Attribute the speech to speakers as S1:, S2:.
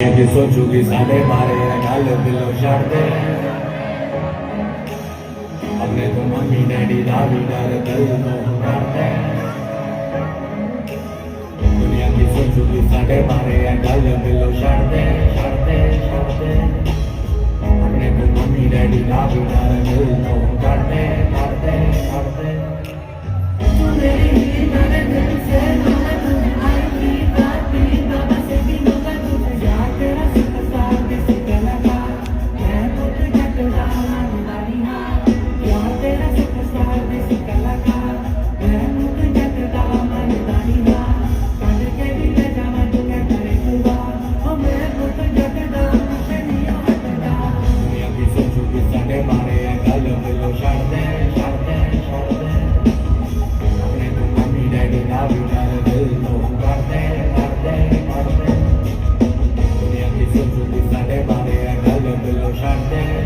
S1: कि सोचूगी साढ़े बारे गल दिलों छड़ दे अपने तो मम्मी डैडी दा भी डर दिल तो कर दे दुनिया की सोचूगी साढ़े बारे गल दिलों छड़ दे अपने तो मम्मी डैडी दा भी डर दिल तो कर दे तू मेरी ही मेरे दिल से Shut